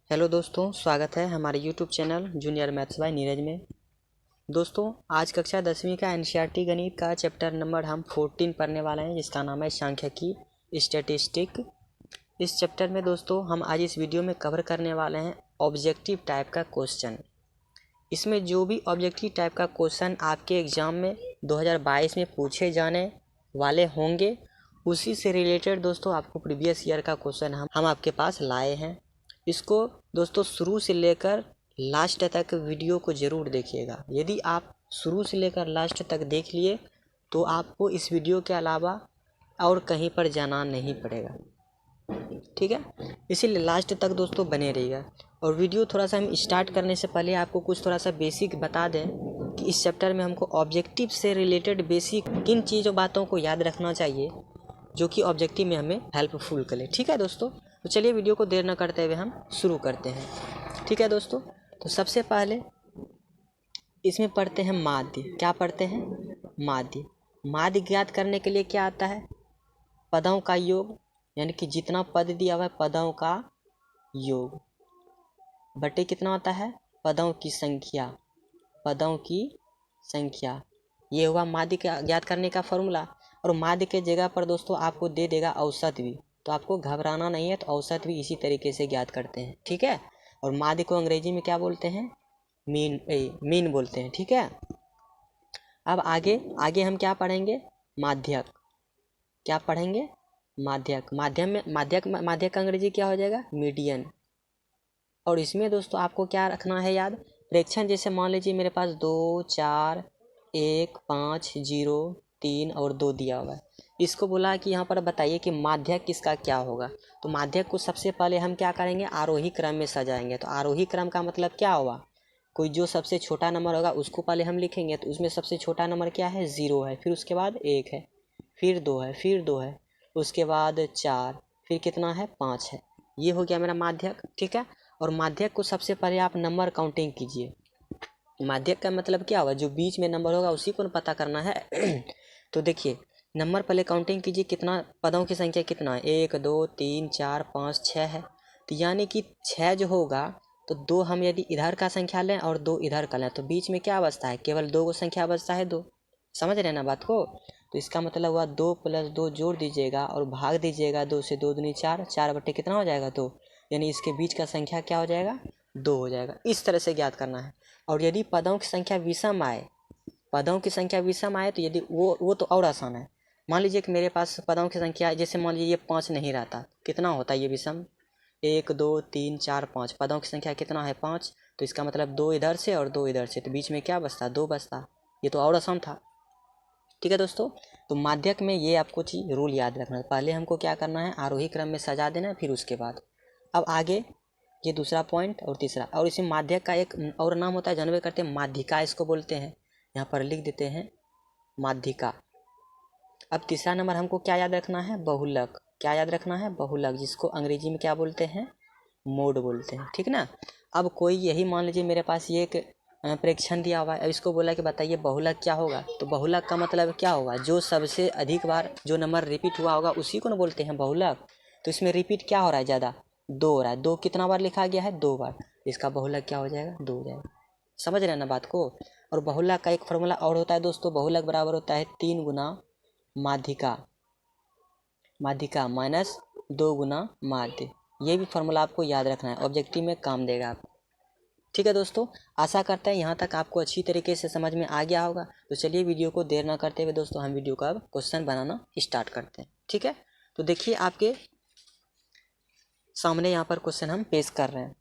Hello दोस्तों, स्वागत है हमारे YouTube channel junior maths by Neeraj में। दोस्तों, आज कक्षा 10वीं का एनसीईआरटी गणित का चैप्टर नंबर हम 14 पढ़ने वाले हैं, जिसका नाम है सांख्यिकी स्टैटिस्टिक। इस चैप्टर में दोस्तों हम आज इस वीडियो में कवर करने वाले हैं ऑब्जेक्टिव टाइप का क्वेश्चन। इसमें जो भी ऑब्जेक्टिव टाइप का क्वेश्चन आपके एग्ज़ाम में 2022 में पूछे जाने वाले होंगे, उसी से रिलेटेड दोस्तों आपको प्रीवियस ईयर का क्वेश्चन हम आपके पास लाए हैं। इसको दोस्तों शुरू से लेकर लास्ट तक वीडियो को ज़रूर देखिएगा। यदि आप शुरू से लेकर लास्ट तक देख लिए तो आपको इस वीडियो के अलावा और कहीं पर जाना नहीं पड़ेगा, ठीक है। इसीलिए लास्ट तक दोस्तों बने रहिएगा। और वीडियो थोड़ा सा हम स्टार्ट करने से पहले आपको कुछ थोड़ा सा बेसिक बता दें कि इस चैप्टर में हमको ऑब्जेक्टिव से रिलेटेड बेसिक किन चीज़ों बातों को याद रखना चाहिए जो कि ऑब्जेक्टिव में हमें हेल्पफुल करे, ठीक है दोस्तों। तो चलिए वीडियो को देर न करते हुए हम शुरू करते हैं, ठीक है दोस्तों। तो सबसे पहले इसमें पढ़ते हैं माध्य। क्या पढ़ते हैं? माध्य। माध्य ज्ञात करने के लिए क्या आता है? पदों का योग, यानी कि जितना पद दिया हुआ है पदों का योग बटे कितना होता है? पदों की संख्या। पदों की संख्या, ये हुआ माध्य का ज्ञात करने का फॉर्मूला। और माध्य के जगह पर दोस्तों आपको दे देगा औसत भी, तो आपको घबराना नहीं है। तो औसत भी इसी तरीके से ज्ञात करते हैं, ठीक है। और माध्य को अंग्रेजी में क्या बोलते हैं? मीन बोलते हैं, ठीक है। अब आगे हम क्या पढ़ेंगे? माध्यक। क्या पढ़ेंगे? माध्यक। माध्यक का अंग्रेजी क्या हो जाएगा? मीडियन। और इसमें दोस्तों आपको क्या रखना है याद? प्रेक्षण। जैसे मान लीजिए मेरे पास 2, 4, 1, 5, 0, 3 और 2 दिया हुआ है। इसको बोला कि यहाँ पर बताइए कि माध्यक किसका क्या होगा। तो माध्यक को सबसे पहले हम क्या करेंगे? आरोही क्रम में सजाएंगे। तो आरोही क्रम का मतलब क्या हुआ? कोई जो सबसे छोटा नंबर होगा उसको पहले हम लिखेंगे। तो उसमें सबसे छोटा नंबर क्या है? 0 है। फिर उसके बाद 1 है, फिर 2 है, फिर 2 है, उसके बाद 4, फिर कितना है? 5 है। ये हो गया मेरा माध्यक, ठीक है। और माध्यक को सबसे पहले आप नंबर काउंटिंग कीजिए। माध्यक का मतलब क्या हुआ? जो बीच में नंबर होगा उसी को पता करना है। तो देखिए, नंबर पहले काउंटिंग कीजिए। कितना पदों की संख्या कितना है? 1, 2, 3, 4, 5, 6 है। तो यानी कि 6 जो होगा तो 2 हम यदि इधर का संख्या लें और 2 इधर का लें तो बीच में क्या बचता है? केवल 2 को संख्या बचता है 2। समझ रहे हैं ना बात को? तो इसका मतलब हुआ 2 + 2 जोड़ दीजिएगा और भाग दीजिएगा। 2 से 2 दूनी 4, 4 बटे कितना हो जाएगा? 2। यानी इसके बीच का संख्या क्या हो जाएगा? 2 हो जाएगा। इस तरह से ज्ञात करना है। और यदि पदों की संख्या विषम आए, पदों की संख्या विषम आए तो यदि वो तो और आसान है। मान लीजिए कि मेरे पास पदों की संख्या, जैसे मान लीजिए ये 5 नहीं रहता, कितना होता है ये विषम? 1, 2, 3, 4, 5। पदों की संख्या कितना है? 5। तो इसका मतलब 2 इधर से और 2 इधर से, तो बीच में क्या बचता? 2 बचता। ये तो और आसान था, ठीक है दोस्तों। तो माध्यक में ये आपको चीज़ रूल याद रखना है। पहले हमको क्या करना है? आरोही क्रम में सजा देना है, फिर उसके बाद अब आगे ये दूसरा पॉइंट और तीसरा। और इसी माध्यक का एक और नाम होता है, जानवे करते हैं, माध्यिका इसको बोलते हैं। यहाँ पर लिख देते हैं माध्यिका। अब तीसरा नंबर हमको क्या याद रखना है? बहुलक। क्या याद रखना है? बहुलक, जिसको अंग्रेजी में क्या बोलते हैं? मोड बोलते हैं, ठीक ना। अब कोई यही मान लीजिए मेरे पास ये एक प्रेक्षण दिया हुआ है। अब इसको बोला कि बताइए बहुलक क्या होगा। तो बहुलक का मतलब क्या होगा? जो सबसे अधिक बार जो नंबर रिपीट हुआ होगा उसी को ना बोलते हैं बहुलक। तो इसमें रिपीट क्या हो रहा है? ज़्यादा 2 हो रहा है। 2 कितना बार लिखा गया है? 2 बार। इसका बहुलक क्या हो जाएगा? 2 हो जाएगा। समझ रहे हैं ना बात को? और बहुलक का एक फॉर्मूला और होता है दोस्तों। बहुलक बराबर होता है 3 गुना माध्यिका। माध्यिका माइनस 2 गुना माध्य। ये भी फॉर्मूला आपको याद रखना है, ऑब्जेक्टिव में काम देगा आपको, ठीक है दोस्तों। आशा करते हैं यहाँ तक आपको अच्छी तरीके से समझ में आ गया होगा। तो चलिए वीडियो को देर ना करते हुए दोस्तों हम वीडियो का अब क्वेश्चन बनाना स्टार्ट करते हैं, ठीक है। तो देखिए आपके सामने यहाँ पर क्वेश्चन हम पेश कर रहे हैं।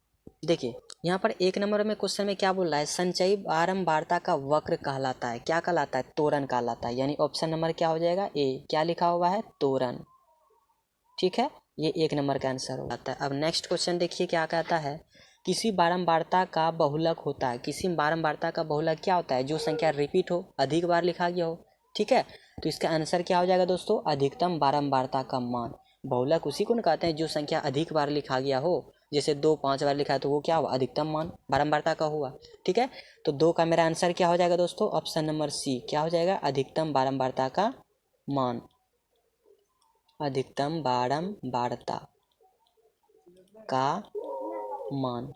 देखिए यहाँ पर 1 नंबर में क्वेश्चन में क्या बोल रहा है? संचयी बारंबारता का वक्र कहलाता है। क्या कहलाता है? त्वरण कहलाता है। यानी ऑप्शन नंबर क्या हो जाएगा? ए। क्या लिखा हुआ है? त्वरण, ठीक है। ये 1 नंबर का आंसर हो जाता है। अब नेक्स्ट क्वेश्चन देखिए क्या कहता है? किसी बारंबारता का बहुलक होता है। किसी बारंबारता का बहुलक क्या होता है? जो संख्या रिपीट हो, अधिक बार लिखा गया हो, ठीक है। तो इसका आंसर क्या हो जाएगा दोस्तों? अधिकतम बारंबारता का मान। बहुलक उसी को कहते हैं जो संख्या अधिक बार लिखा गया हो। जैसे 2 5 बार लिखा है तो वो क्या हुआ? अधिकतम मान बारंबारता का हुआ, ठीक है। तो 2 का मेरा आंसर क्या हो जाएगा दोस्तों? Option number C. क्या हो जाएगा? अधिकतम बारंबारता का मान। अधिकतम बारंबारता का मान।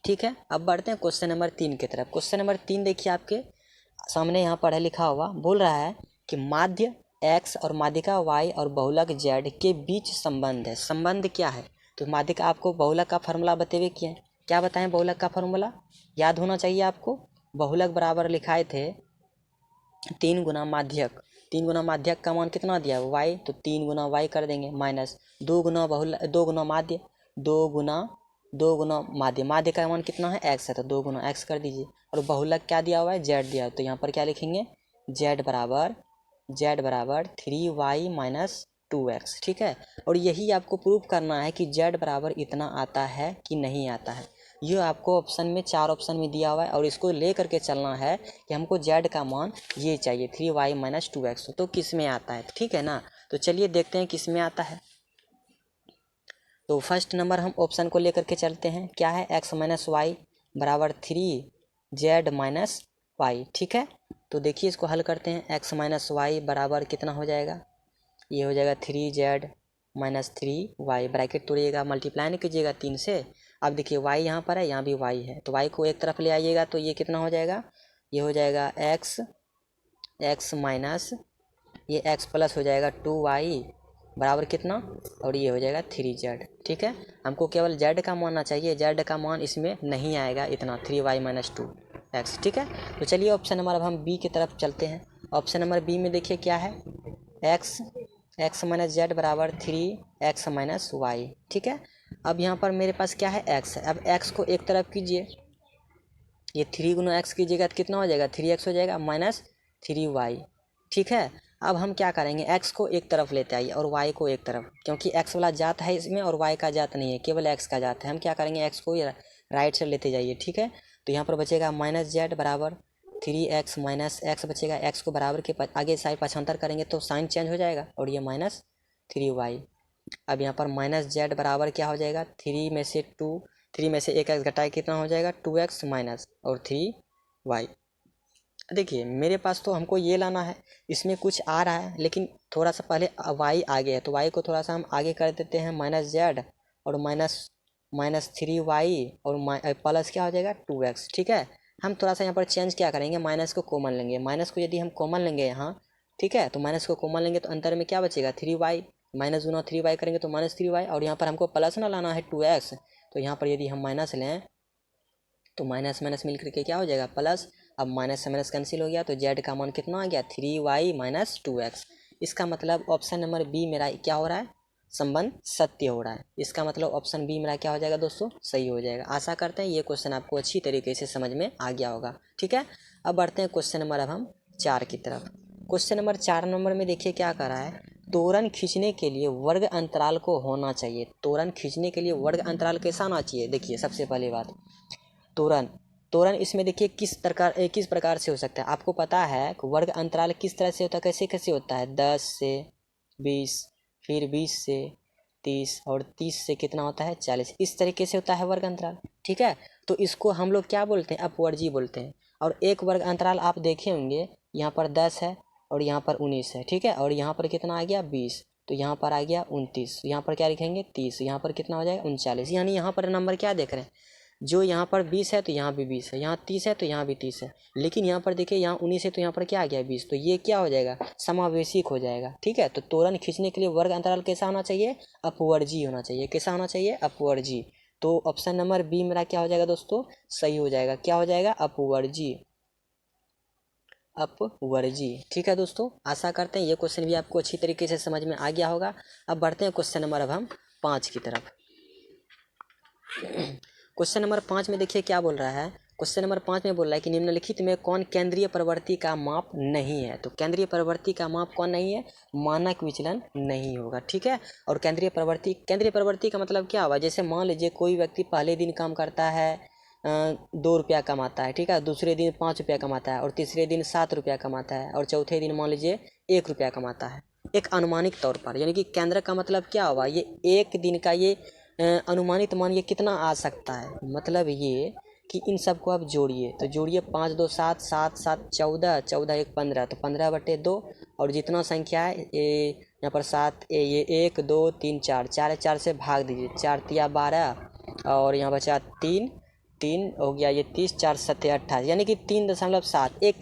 ठीक है, अब बढ़ते हैं क्वेश्चन नंबर 3 की तरफ। क्वेश्चन नंबर 3 देखिए आपके सामने यहाँ पर है लिखा हुआ, बोल रहा है कि माध्य x और माध्यिका y और बहुलक z के बीच संबंध है। संबंध क्या है? तो माध्यिका आपको बहुलक का फार्मूला बतेवे किए हैं। क्या बताएं बहुलक का फार्मूला? याद होना चाहिए आपको। बहुलक बराबर लिखाए थे 3 गुना माध्यक। 3 गुना माध्यक का मान कितना दिया है y, तो 3 गुना y कर देंगे माइनस 2 गुना दो गुना माध्य, 2 गुना माध्य। माध्य का मान कितना है x है, तो 2 गुना x कर दीजिए। और बहुलक क्या दिया हुआ है? z दिया है, तो यहाँ पर क्या लिखेंगे? z बराबर 3y माइनस 2x। ठीक है, और यही आपको प्रूफ करना है कि z बराबर इतना आता है कि नहीं आता है। ये आपको ऑप्शन में 4 ऑप्शन में दिया हुआ है और इसको ले करके चलना है कि हमको z का मान ये चाहिए 3y माइनस 2x, तो किस में आता है? ठीक है ना, तो चलिए देखते हैं किस में आता है। तो फर्स्ट नंबर हम ऑप्शन को लेकर के चलते हैं। क्या है? x माइनस वाई बराबर 3z माइनस वाई। ठीक है, तो देखिए इसको हल करते हैं। x माइनस वाई बराबर कितना हो जाएगा? ये हो जाएगा 3z minus 3y। Bracket तोड़िएगा, multiply नहीं कीजिएगा 3 से। अब देखिए y यहाँ पर है, यहाँ भी y है, तो y को एक तरफ ले आइएगा तो ये कितना हो जाएगा? ये हो जाएगा x माइनस ये x प्लस हो जाएगा 2y बराबर कितना? और ये हो जाएगा 3z। ठीक है, हमको केवल z का मानना चाहिए, z का मान इसमें नहीं आएगा इतना 3y माइनस 2x। ठीक है, तो चलिए ऑप्शन नंबर अब हम b की तरफ चलते हैं। ऑप्शन नंबर b में देखिए क्या है? x माइनस जेड बराबर 3x माइनस वाई। ठीक है, अब यहाँ पर मेरे पास क्या है? x है। अब x को एक तरफ कीजिए, ये 3 गुना x कीजिएगा तो कितना हो जाएगा? 3x हो जाएगा माइनस 3y। ठीक है, अब हम क्या करेंगे? x को एक तरफ लेते आइए और y को एक तरफ, क्योंकि x वाला जात है इसमें और y का जात नहीं है, केवल x का जात है। हम क्या करेंगे? x को राइट से लेते जाइए। ठीक है, तो यहाँ पर बचेगा माइनस जेड बराबर 3x माइनस x बचेगा। x को बराबर के आगे साइड पक्षांतर करेंगे तो साइन चेंज हो जाएगा और ये माइनस 3y। अब यहाँ पर माइनस जेड बराबर क्या हो जाएगा? 3 में से एक x घटाए कितना हो जाएगा? 2x माइनस और 3y। देखिए मेरे पास तो हमको ये लाना है, इसमें कुछ आ रहा है लेकिन थोड़ा सा पहले y आगे है, तो y को थोड़ा सा हम आगे कर देते हैं माइनस जेड और माइनस 3y और प्लस क्या हो जाएगा? 2x। ठीक है, हम थोड़ा सा यहाँ पर चेंज क्या करेंगे? माइनस को कॉमन लेंगे। माइनस को यदि हम कॉमन लेंगे यहाँ, ठीक है, तो माइनस को कॉमन लेंगे तो अंतर में क्या बचेगा? 3y। माइनस गुना 3y करेंगे तो माइनस 3y, और यहाँ पर हमको प्लस ना लाना है 2x, तो यहाँ पर यदि हम माइनस लें तो माइनस माइनस मिल करके क्या हो जाएगा? प्लस। अब माइनस से माइनस कैंसिल हो गया तो z का मान कितना आ गया? 3y minus 2x। इसका मतलब ऑप्शन नंबर बी मेरा क्या हो रहा है? संबंध सत्य हो रहा है। इसका मतलब ऑप्शन बी मेरा क्या हो जाएगा दोस्तों? सही हो जाएगा। आशा करते हैं ये क्वेश्चन आपको अच्छी तरीके से समझ में आ गया होगा। ठीक है, अब बढ़ते हैं क्वेश्चन नंबर अब हम 4 की तरफ। क्वेश्चन नंबर 4 नंबर में देखिए क्या कर रहा है? तोरण खींचने के लिए वर्ग अंतराल को होना चाहिए। तोरण खींचने के लिए वर्ग अंतराल कैसा होना चाहिए? देखिए सबसे पहली बात, तोरण इसमें देखिए किस प्रकार से हो सकता है। आपको पता है वर्ग अंतराल किस तरह से होता है, कैसे कैसे होता है? 10 से 20, फिर 20 से 30 और 30 से कितना होता है? 40। इस तरीके से होता है वर्ग अंतराल। ठीक है, तो इसको हम लोग क्या बोलते हैं? अपवर्जी बोलते हैं। और एक वर्ग अंतराल आप देखे होंगे, यहाँ पर 10 है और यहाँ पर 19 है। ठीक है, और यहाँ पर कितना आ गया? 20, तो यहाँ पर आ गया 29, यहाँ पर क्या लिखेंगे? 30, यहाँ पर कितना हो जाएगा? 39। यानी यहाँ पर नंबर क्या देख रहे हैं? जो यहाँ पर 20 है तो यहाँ भी 20 है, यहाँ 30 है तो यहाँ भी 30 है, लेकिन यहाँ पर देखिए यहाँ 19 है तो यहाँ पर क्या आ गया? 20, तो ये क्या हो जाएगा? समावेशिक हो जाएगा। ठीक है, तो तोरण खींचने के लिए वर्ग अंतराल कैसा होना चाहिए? अपवर्जी होना चाहिए। कैसा होना चाहिए? अपवर्जी। तो ऑप्शन नंबर बी मेरा क्या हो जाएगा दोस्तों? सही हो जाएगा। क्या हो जाएगा? अपवर्जी। ठीक है दोस्तों, आशा करते हैं ये क्वेश्चन भी आपको अच्छी तरीके से समझ में आ गया होगा। अब बढ़ते हैं क्वेश्चन नंबर अब हम 5 की तरफ। क्वेश्चन नंबर 5 में देखिए क्या बोल रहा है? क्वेश्चन नंबर 5 में बोल रहा है कि निम्नलिखित में कौन केंद्रीय प्रवृत्ति का माप नहीं है? तो केंद्रीय प्रवृत्ति का माप कौन नहीं है? मानक विचलन नहीं होगा। ठीक है, और केंद्रीय प्रवृत्ति का मतलब क्या हुआ? जैसे मान लीजिए कोई व्यक्ति पहले दिन काम करता है 2 रुपया कमाता है, ठीक है, दूसरे दिन 5 रुपया कमाता है और तीसरे दिन 7 रुपया कमाता है और चौथे दिन मान लीजिए 1 रुपया कमाता है, एक अनुमानित तौर पर। यानी कि केंद्र का मतलब क्या हुआ? ये एक दिन का ये अनुमानित मान ये कितना आ सकता है? मतलब ये कि इन सबको आप जोड़िए, तो जोड़िए 5 2 7 7 7 14 14 1 15, तो 15/2, और जितना संख्या है यहाँ पर 7 ये 1 2 3 4 4 4 से भाग दीजिए, 4 तिया 12 और यहाँ बचा 3, 3 हो गया ये 30, 4 7 28, यानी कि 3.7 एक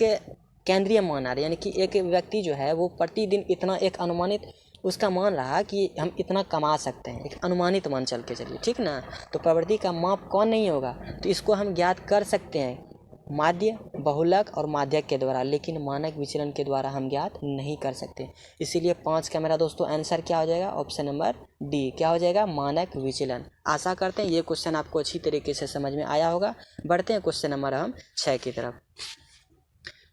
केंद्रीय मान आ रहा है। यानी कि एक व्यक्ति जो है वो प्रतिदिन इतना एक अनुमानित उसका मान रहा कि हम इतना कमा सकते हैं, एक अनुमानित मान चल के चलिए, ठीक ना। तो प्रवृत्ति का माप कौन नहीं होगा, तो इसको हम ज्ञात कर सकते हैं माध्य, बहुलक और माध्यक के द्वारा, लेकिन मानक विचलन के द्वारा हम ज्ञात नहीं कर सकते। इसीलिए 5 का मेरा दोस्तों आंसर क्या हो जाएगा, ऑप्शन नंबर डी क्या हो जाएगा, मानक विचलन। आशा करते हैं ये क्वेश्चन आपको अच्छी तरीके से समझ में आया होगा। बढ़ते हैं क्वेश्चन नंबर हम 6 की तरफ।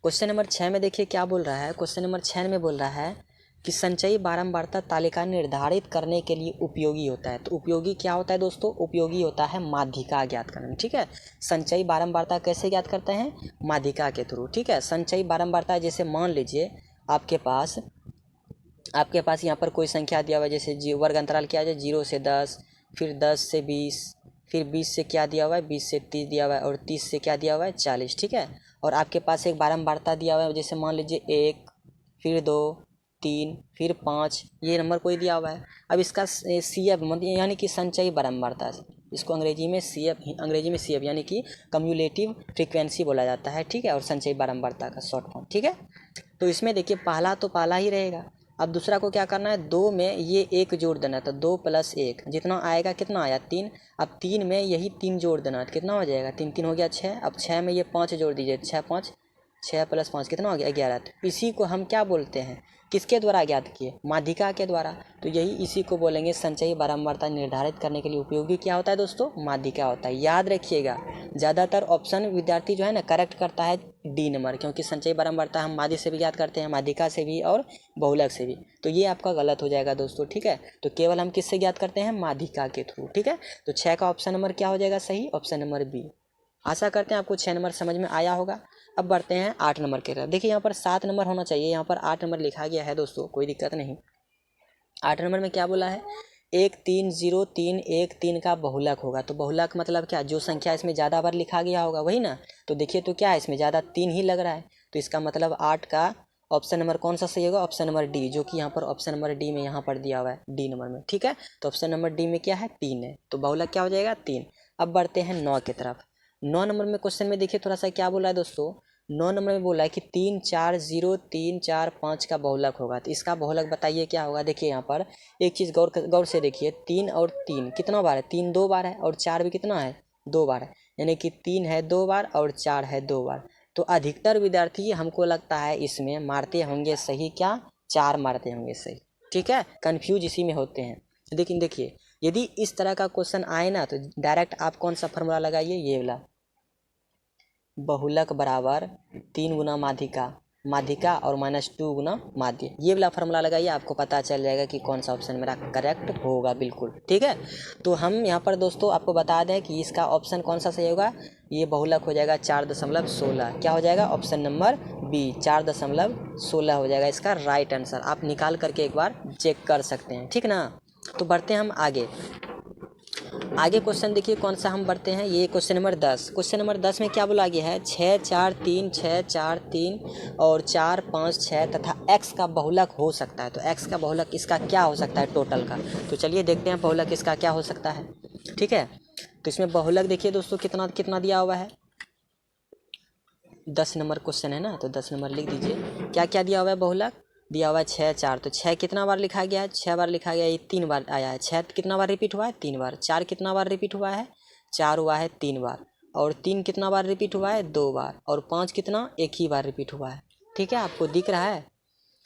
क्वेश्चन नंबर 6 में देखिए क्या बोल रहा है। क्वेश्चन नंबर 6 में बोल रहा है कि संचयी बारंबारता तालिका निर्धारित करने के लिए उपयोगी होता है। तो उपयोगी क्या होता है दोस्तों, उपयोगी होता है माध्यिका ज्ञात करने में, ठीक है। संचयी बारंबारता कैसे ज्ञात करते हैं, माध्यिका के थ्रू, ठीक है। संचयी बारंबारता जैसे मान लीजिए आपके पास यहाँ पर कोई संख्या दिया हुआ है, जैसे वर्ग अंतराल क्या है, 0 से 10, फिर 10 से 20, फिर 20 से क्या दिया हुआ है, 20 से 30 दिया हुआ है, और 30 से क्या दिया हुआ है, 40, ठीक है। और आपके पास एक बारंबारता दिया हुआ है, जैसे मान लीजिए 1, फिर 2, 3, फिर 5, ये नंबर कोई दिया हुआ है। अब इसका CF मतलब यानी कि संचयी बारंबारता, इसको अंग्रेजी में CF यानी कि कम्युलेटिव फ्रीक्वेंसी बोला जाता है, ठीक है। और संचयी बारंबारता का शॉर्ट फॉर्म, ठीक है। तो इसमें देखिए पहला तो पहला ही रहेगा। अब दूसरा को क्या करना है, 2 में ये 1 जोड़ देना है, तो 2 + 1 जितना आएगा, कितना आया 3। अब 3 में यही 3 जोड़ देना है, तो कितना हो जाएगा, 3 3 हो गया 6। अब 6 में ये 5 जोड़ दीजिए, 6 5, 6 + 5 कितना हो गया, 11। तो इसी को हम क्या बोलते हैं, किसके द्वारा ज्ञात किए, माध्यिका के द्वारा। तो यही इसी को बोलेंगे संचयी बारंबारता निर्धारित करने के लिए उपयोगी क्या होता है दोस्तों, माध्यिका होता है। याद रखिएगा ज़्यादातर ऑप्शन विद्यार्थी जो है ना करेक्ट करता है डी नंबर, क्योंकि संचयी बारंबारता हम माध्य से भी ज्ञात करते हैं, माध्यिका से भी और बहुलक से भी। तो ये आपका गलत हो जाएगा दोस्तों, ठीक है। तो केवल हम किससे ज्ञात करते हैं, माध्यिका के थ्रू, ठीक है। तो 6 का ऑप्शन नंबर क्या हो जाएगा सही, ऑप्शन नंबर बी। आशा करते हैं आपको 6 नंबर समझ में आया होगा। अब बढ़ते हैं 8 नंबर की तरफ। देखिए यहाँ पर 7 नंबर होना चाहिए, यहाँ पर 8 नंबर लिखा गया है दोस्तों, कोई दिक्कत नहीं। 8 नंबर में क्या बोला है, 13031 का बहुलक होगा। तो बहुलक मतलब क्या, जो संख्या इसमें ज़्यादा बार लिखा गया होगा वही ना। तो देखिए तो क्या है, इसमें ज़्यादा 3 ही लग रहा है, तो इसका मतलब 8 का ऑप्शन नंबर कौन सा सही होगा, ऑप्शन नंबर डी, जो कि यहाँ पर ऑप्शन नंबर डी में यहाँ पर दिया हुआ है, डी नंबर में, ठीक है। तो ऑप्शन नंबर डी में क्या है, 3 है, तो बहुलक क्या हो जाएगा, 3। अब बढ़ते हैं 9 की तरफ। 9 नंबर में क्वेश्चन में देखिए थोड़ा सा क्या बोला है दोस्तों, 9 नंबर में बोला है कि 34035 का बहुलक होगा। तो इसका बहुलक बताइए क्या होगा। देखिए यहाँ पर एक चीज़ गौर से देखिए, 3 और 3 कितना बार है, 3 2 बार है, और 4 भी कितना है, 2 बार है, यानी कि 3 है 2 बार और 4 है 2 बार। तो अधिकतर विद्यार्थी हमको लगता है इसमें मारते होंगे सही क्या, 4 मारते होंगे सही, ठीक है। कन्फ्यूज इसी में होते हैं। लेकिन देखिए यदि इस तरह का क्वेश्चन आए ना, तो डायरेक्ट आप कौन सा फॉर्मूला लगाइए, ये वाला, बहुलक बराबर 3 गुना माध्यिका और -2 गुना माध्य, ये वाला फॉर्मूला लगाइए, आपको पता चल जाएगा कि कौन सा ऑप्शन मेरा करेक्ट होगा, बिल्कुल ठीक है। तो हम यहाँ पर दोस्तों आपको बता दें कि इसका ऑप्शन कौन सा सही होगा, ये बहुलक हो जाएगा 4.16, क्या हो जाएगा, ऑप्शन नंबर बी 4.16 हो जाएगा इसका राइट आंसर। आप निकाल करके एक बार चेक कर सकते हैं, ठीक ना। तो बढ़ते हैं हम आगे क्वेश्चन देखिए कौन सा हम बढ़ते हैं, ये क्वेश्चन नंबर 10। क्वेश्चन नंबर 10 में क्या बोला गया है, 6 4 3 6 4 3 और 4 5 6 तथा x का बहुलक हो सकता है। तो x का बहुलक इसका क्या हो सकता है टोटल का। तो चलिए देखते हैं बहुलक इसका क्या हो सकता है, ठीक है। तो इसमें बहुलक देखिए दोस्तों कितना कितना दिया हुआ है, 10 नंबर क्वेश्चन है ना, तो 10 नंबर लिख दीजिए। क्या क्या दिया हुआ है, बहुलक दिया हुआ है 6 4, तो 6 कितना बार लिखा गया है, 6 बार लिखा गया है, ये 3 बार आया है। 6 कितना बार रिपीट हुआ है, 3 बार। 4 कितना बार रिपीट हुआ है, 4 हुआ है 3 बार। और 3 कितना बार रिपीट हुआ है, 2 बार। और 5 कितना, 1 ही बार रिपीट हुआ है, ठीक है। आपको दिख रहा है।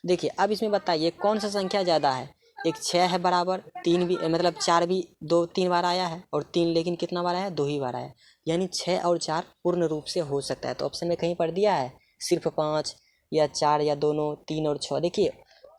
देखिए अब इसमें बताइए कौन सा संख्या ज़्यादा है, एक 6 है बराबर, 3 भी मतलब 4 भी 2-3 बार आया है, और 3 लेकिन कितना बार आया है, 2 ही बार आया, यानी 6 और 4 पूर्ण रूप से हो सकता है। तो ऑप्शन में कहीं पर दिया है सिर्फ 5 या 4 या दोनों 3 और 6। देखिए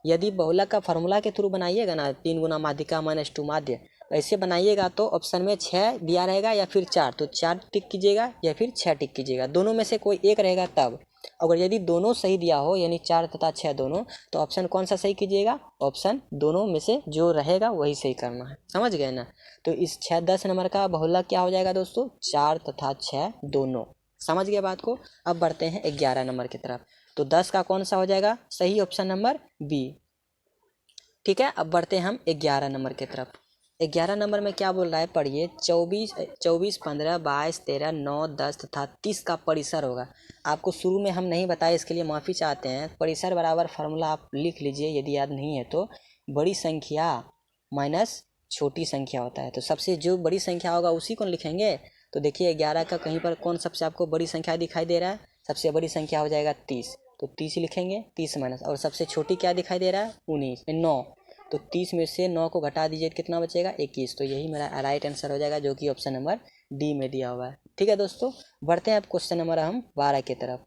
यदि बहुलक का फार्मूला के थ्रू बनाइएगा ना, 3 गुना माध्यिका -2 माध्य, ऐसे बनाइएगा तो ऑप्शन में 6 दिया रहेगा या फिर 4, तो 4 टिक कीजिएगा या फिर 6 टिक कीजिएगा, दोनों में से कोई एक रहेगा तब। अगर यदि दोनों सही दिया हो, यानी 4 तथा 6 दोनों, तो ऑप्शन कौन सा सही कीजिएगा, ऑप्शन दोनों में से जो रहेगा वही सही करना है, समझ गए ना। तो इस 10 नंबर का बहुलक क्या हो जाएगा दोस्तों, 4 तथा 6 दोनों, समझ गए बात को। अब बढ़ते हैं 11 नंबर की तरफ। तो 10 का कौन सा हो जाएगा सही, ऑप्शन नंबर बी, ठीक है। अब बढ़ते हैं हम 11 नंबर की तरफ। 11 नंबर में क्या बोल रहा है, पढ़िए। 24, 15, 22, 13, 9, 10 तथा 30 का परिसर होगा। आपको शुरू में हम नहीं बताए, इसके लिए माफ़ी चाहते हैं। परिसर बराबर फार्मूला आप लिख लीजिए यदि याद नहीं है तो। बड़ी संख्या माइनस छोटी संख्या होता है, तो सबसे जो बड़ी संख्या होगा उसी को लिखेंगे। तो देखिए 11 का कहीं पर कौन सबसे आपको बड़ी संख्या दिखाई दे रहा है, सबसे बड़ी संख्या हो जाएगा 30, तो 30 लिखेंगे, 30 माइनस, और सबसे छोटी क्या दिखाई दे रहा है, 9, तो 30 में से 9 को घटा दीजिए तो कितना बचेगा, 21। तो यही मेरा राइट आंसर हो जाएगा, जो कि ऑप्शन नंबर डी में दिया हुआ है। ठीक है दोस्तों, बढ़ते हैं अब क्वेश्चन नंबर हम 12 की तरफ।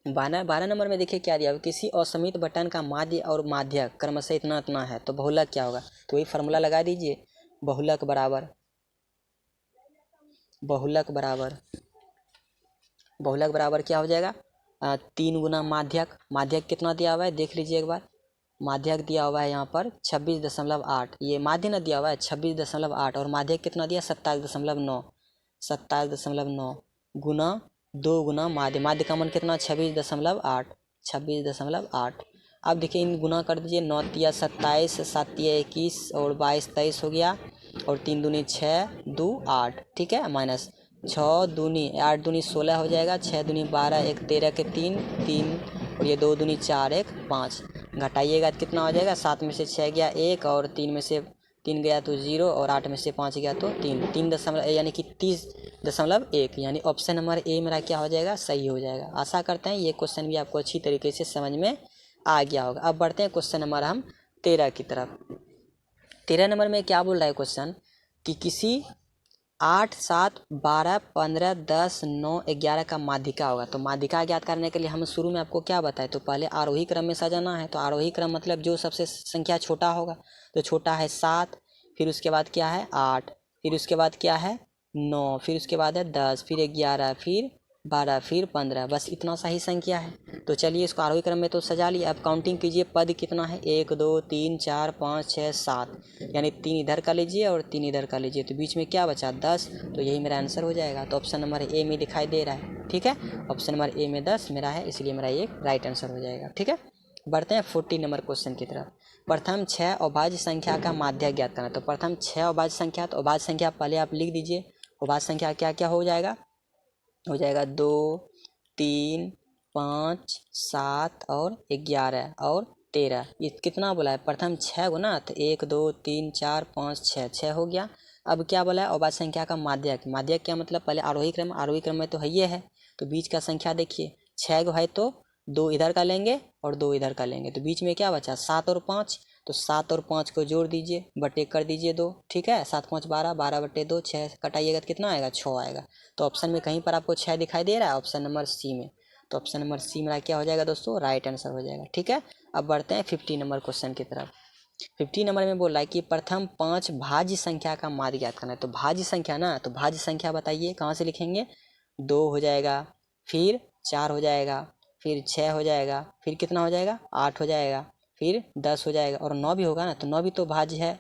12 नंबर में देखिए क्या दिया हुआ, किसी असमित बटन का माध्य और माध्यक क्रमशः इतना इतना है, तो बहुलक क्या होगा, तो वही फार्मूला लगा दीजिए। बहुलक बराबर क्या हो जाएगा, 3 गुना माध्यक। माध्यक कितना दिया हुआ है देख लीजिए एक बार। माध्यक दिया हुआ है यहाँ पर 26.8, ये माध्य न दिया हुआ है 26.8, और माध्यक कितना दिया 27.9 गुना 2 गुना माध्य। माध्य का मान कितना 26.8। अब देखिए इन गुना कर दीजिए, 9 तिया 27, 7 तिया 21, और 22 23 हो गया, और 3 दूनी 6, 2 8, ठीक है, माइनस 6 दूनी 8 दूनी 16 हो जाएगा, 6 दूनी 12, 1 13 के 3 3, और ये 2 दूनी 4 1 5, घटाइएगा तो कितना हो जाएगा, 7 में से 6 गया 1, और 3 में से 3 गया तो 0, और 8 में से 5 गया तो 3 दशमलव यानी कि 30.1, यानी ऑप्शन नंबर ए मेरा क्या हो जाएगा, सही हो जाएगा। आशा करते हैं ये क्वेश्चन भी आपको अच्छी तरीके से समझ में आ गया होगा। अब बढ़ते हैं क्वेश्चन नंबर हम 13 की तरफ। 13 नंबर में क्या बोल रहा है क्वेश्चन, कि किसी 8, 7, 12, 15, 10, 9, 11 का माध्यिका होगा। तो माध्यिका ज्ञात करने के लिए हम शुरू में आपको क्या बताए, तो पहले आरोही क्रम में सजाना है। तो आरोही क्रम मतलब जो सबसे संख्या छोटा होगा, तो छोटा है 7, फिर उसके बाद क्या है 8, फिर उसके बाद क्या है 9, फिर उसके बाद है 10, फिर 11, फिर 12, फिर 15, बस इतना सा ही संख्या है। तो चलिए इसको आरोही क्रम में तो सजा लिया। अब काउंटिंग कीजिए, पद कितना है, 1 2 3 4 5 6 7, यानी 3 इधर का लीजिए और 3 इधर का लीजिए, तो बीच में क्या बचा 10, तो यही मेरा आंसर हो जाएगा। तो ऑप्शन नंबर ए में दिखाई दे रहा है, ठीक है, ऑप्शन नंबर ए में 10 मेरा है, इसलिए मेरा ये राइट आंसर हो जाएगा। ठीक है, बढ़ते हैं 14 नंबर क्वेश्चन की तरफ। प्रथम 6 अभाज्य संख्या का माध्य ज्ञात करना। तो प्रथम 6 अभाज्य संख्या, तो अभाज्य संख्या पहले आप लिख दीजिए। अभाज्य संख्या क्या क्या हो जाएगा, 2 3 5 7 और 11 और 13, ये कितना बोला है, प्रथम 6 गुना, तो 1 2 3 4 5 6, 6 हो गया। अब क्या बोला है, अभाज्य संख्या का माध्यक। माध्यक क्या मतलब, पहले आरोही क्रम में तो है ये है, तो बीच का संख्या देखिए 6 गो है, तो 2 इधर का लेंगे और 2 इधर का लेंगे, तो बीच में क्या बचा 7 और 5, तो 7 और 5 को जोड़ दीजिए, बटे कर दीजिए 2, ठीक है, 7 5 12, 12 बटे 2 6, कटाइएगा तो कितना आएगा 6 आएगा। तो ऑप्शन में कहीं पर आपको 6 दिखाई दे रहा है, ऑप्शन नंबर सी में, तो ऑप्शन नंबर सी मेरा क्या हो जाएगा दोस्तों, राइट आंसर हो जाएगा। ठीक है, अब बढ़ते हैं 50 नंबर क्वेश्चन की तरफ। 50 नंबर में बोल रहा है कि प्रथम 5 भाज्य संख्या का माध्य ज्ञात करना है। तो भाज्य संख्या ना, तो भाज्य संख्या बताइए कहाँ से लिखेंगे, 2 हो जाएगा, फिर 4 हो जाएगा, फिर 6 हो जाएगा, फिर कितना हो जाएगा 8 हो जाएगा, फिर 10 हो जाएगा, और 9 भी होगा ना, तो 9 भी तो भाज्य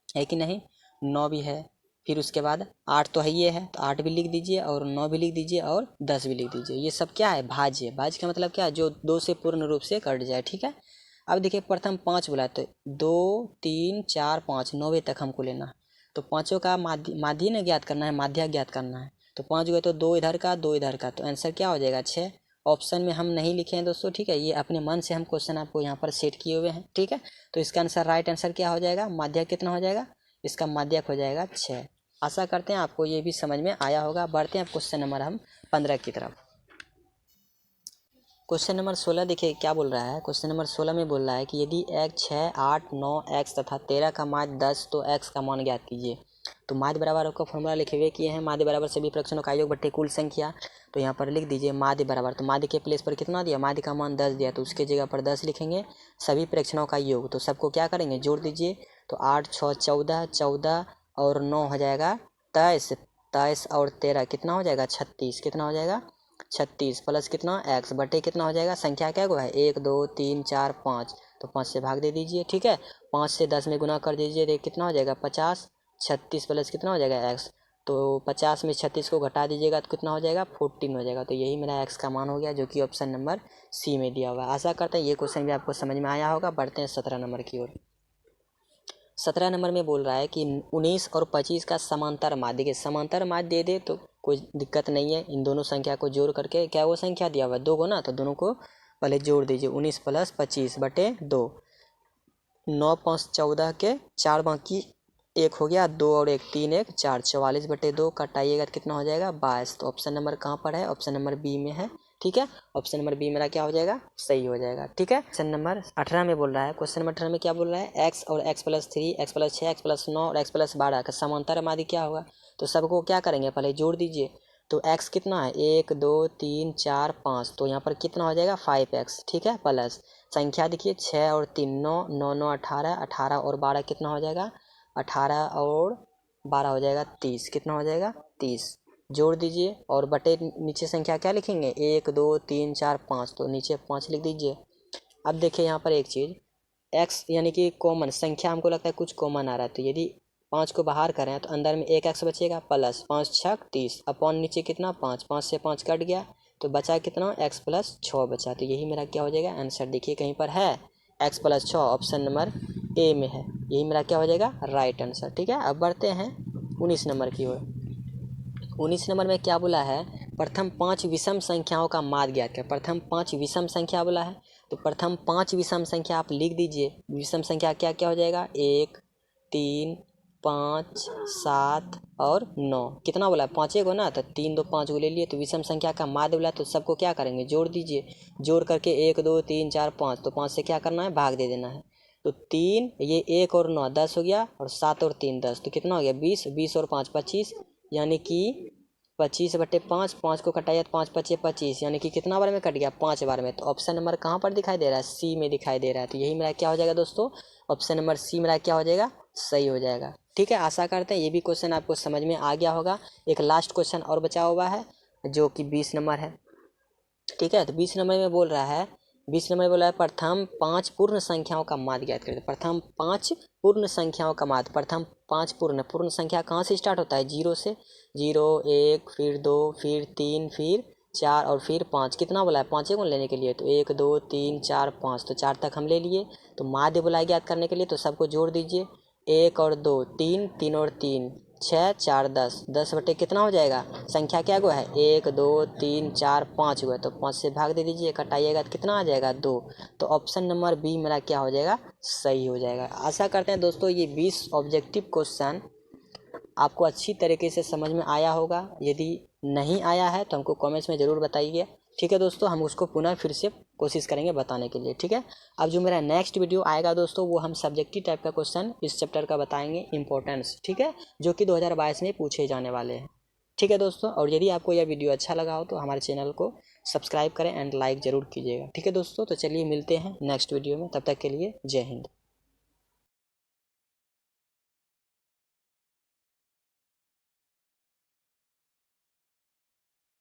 है कि नहीं, 9 भी है। फिर उसके बाद 8 तो है ये है, तो 8 भी लिख दीजिए, और 9 भी लिख दीजिए, और 10 भी लिख दीजिए। ये सब क्या है, भाज्य। भाज्य का मतलब क्या है, जो 2 से पूर्ण रूप से कट जाए। ठीक है, अब देखिए प्रथम 5 बोला, तो 2 3 4 5 9वें तक हमको लेना है, तो पाँचों का माध्य ने ज्ञात करना है, माध्य ज्ञात करना है। तो 5 गए तो 2 इधर का 2 इधर का, तो आंसर क्या हो जाएगा 6। ऑप्शन में हम नहीं लिखे हैं दोस्तों, ठीक है, ये अपने मन से हम क्वेश्चन आपको यहाँ पर सेट किए हुए हैं। ठीक है, तो इसका आंसर राइट आंसर क्या हो जाएगा, माध्यक कितना हो जाएगा, इसका माध्यक हो जाएगा 6। आशा करते हैं आपको ये भी समझ में आया होगा। बढ़ते हैं क्वेश्चन नंबर हम 15 की तरफ। क्वेश्चन नंबर 16 देखिए क्या बोल रहा है। क्वेश्चन नंबर 16 में बोल रहा है कि यदि x 6 8 9 x तथा 13 का माध्य 10, तो x का मान ज्ञात कीजिए। तो माध्य बराबर आपको फॉर्मूला लिखे हुए किए हैं, माध्य बराबर सभी प्रक्षणों का योग बट्टे कुल संख्या। तो यहाँ पर लिख दीजिए माध्य बराबर, तो माध्य के प्लेस पर कितना दिया, माध्य का मान 10 दिया, तो उसके जगह पर 10 लिखेंगे। सभी प्रेक्षणों का योग, तो सबको क्या करेंगे जोड़ दीजिए, तो 8 6 14, 14 और 9 हो जाएगा 23, 23 और 13 कितना हो जाएगा 36, कितना हो जाएगा 36, प्लस कितना x बटे कितना हो जाएगा, संख्या क्या को है 1 2 3 4 5, तो 5 से भाग दे दीजिए। ठीक है, 5 से 10 में गुना कर दीजिए, तो कितना हो जाएगा 50, 36 प्लस कितना हो जाएगा x, तो 50 में 36 को घटा दीजिएगा तो कितना हो जाएगा 14 हो जाएगा। तो यही मेरा x का मान हो गया, जो कि ऑप्शन नंबर सी में दिया हुआ है। आशा करते हैं ये क्वेश्चन भी आपको समझ में आया होगा। बढ़ते हैं 17 नंबर की ओर। 17 नंबर में बोल रहा है कि 19 और 25 का समांतर माध्य। देखिए समांतर माध्य दे दे तो कोई दिक्कत नहीं है, इन दोनों संख्या को जोड़ करके क्या वो संख्या दिया हुआ है 2 को ना, तो दोनों को पहले जोड़ दीजिए। 19 + 25/2, 9 5 14 के 4 बाकी 1 हो गया, 2 और 1 3 1 4, 44/2 कटाइएगा तो कितना हो जाएगा 22। तो ऑप्शन नंबर कहाँ पर है, ऑप्शन नंबर बी में है। ठीक है, ऑप्शन नंबर बी मेरा क्या हो जाएगा, सही हो जाएगा। ठीक है, क्वेश्चन नंबर 18 में बोल रहा है, क्वेश्चन नंबर 18 में क्या बोल रहा है, x और x + 3, x + 6, x + 9 और x + 12 का समांतर माध्य क्या होगा। तो सबको क्या करेंगे, पहले जोड़ दीजिए। तो x कितना है 1 2 3 4 5, तो यहाँ पर कितना हो जाएगा 5x। ठीक है, प्लस संख्या देखिए 6 और 3 9 9 9 18, 18 और 12 कितना हो जाएगा, 18 और 12 हो जाएगा 30। कितना हो जाएगा 30, जोड़ दीजिए। और बटे नीचे संख्या क्या लिखेंगे 1 2 3 4 5, तो नीचे 5 लिख दीजिए। अब देखिए यहाँ पर एक चीज़, x यानी कि कॉमन संख्या हमको लगता है कुछ कॉमन आ रहा है, तो यदि 5 को बाहर करें तो अंदर में 1 x बचेगा, प्लस 5 6 30 अपॉन नीचे कितना 5, 5 से 5 कट गया तो बचा कितना x + 6 बचा। तो यही मेरा क्या हो जाएगा आंसर, देखिए कहीं पर है x + 6, ऑप्शन नंबर ए में है, यही मेरा क्या हो जाएगा राइट आंसर। ठीक है, अब बढ़ते हैं 19 नंबर की ओर। 19 नंबर में क्या बोला है, प्रथम 5 विषम संख्याओं का माध्य ज्ञात करें। प्रथम 5 विषम संख्या बोला है, तो प्रथम 5 विषम संख्या आप लिख दीजिए। विषम संख्या क्या क्या हो जाएगा 1 3 5 7 और 9। कितना बोला 5 को ना, तो 3 2 5 को ले लिए, तो विषम संख्या का माध्य बोला, तो सबको क्या करेंगे जोड़ दीजिए। जोड़ करके 1 2 3 4 5, तो 5 से क्या करना है भाग दे देना है। तो 3 ये 1 और 9 10 हो गया, और 7 और 3 10, तो कितना हो गया 20, 20 और 5 25, यानी कि 25/5, 5 को कटाइए तो 5 5 25, यानी कि कितना बार में कट गया 5 बार में। तो ऑप्शन नंबर कहाँ पर दिखाई दे रहा है, सी में दिखाई दे रहा है। तो यही मेरा क्या हो जाएगा दोस्तों, ऑप्शन नंबर सी मेरा क्या हो जाएगा सही हो जाएगा। ठीक है, आशा करते हैं ये भी क्वेश्चन आपको समझ में आ गया होगा। एक लास्ट क्वेश्चन और बचा हुआ है जो कि 20 नंबर है। ठीक है, तो 20 नंबर में बोल रहा है, 20 नंबर में बोला है प्रथम 5 पूर्ण संख्याओं का माध्य ज्ञात करें। प्रथम 5 पूर्ण संख्याओं का माध्य, प्रथम 5 पूर्ण संख्या कहाँ से स्टार्ट होता है 0 से, 0 1 फिर 2 फिर 3 फिर 4 और फिर 5। कितना बोला है 5 को लेने के लिए, तो 1 2 3 4 5, तो 4 तक हम ले लिए। तो माध्य बोला है ज्ञात करने के लिए, तो सबको जोड़ दीजिए। 1 और 2 3, 3 और 3 6 4 10, 10 बटे कितना हो जाएगा संख्या क्या हुआ है 1 2 3 4 5 हुआ, तो 5 से भाग दे दीजिए, कटाइएगा तो कितना आ जाएगा 2। तो ऑप्शन नंबर बी मेरा क्या हो जाएगा सही हो जाएगा। आशा करते हैं दोस्तों ये 20 ऑब्जेक्टिव क्वेश्चन आपको अच्छी तरीके से समझ में आया होगा। यदि नहीं आया है तो हमको कमेंट्स में ज़रूर बताइए। ठीक है दोस्तों, हम उसको पुनः फिर से कोशिश करेंगे बताने के लिए। ठीक है, अब जो मेरा नेक्स्ट वीडियो आएगा दोस्तों, वो हम सब्जेक्टिव टाइप का क्वेश्चन इस चैप्टर का बताएंगे इम्पोर्टेंस। ठीक है, जो कि 2022 में पूछे जाने वाले हैं। ठीक है दोस्तों, और यदि आपको यह वीडियो अच्छा लगा हो तो हमारे चैनल को सब्सक्राइब करें एंड लाइक ज़रूर कीजिएगा। ठीक है दोस्तों, तो चलिए मिलते हैं नेक्स्ट वीडियो में, तब तक के लिए जय हिंद।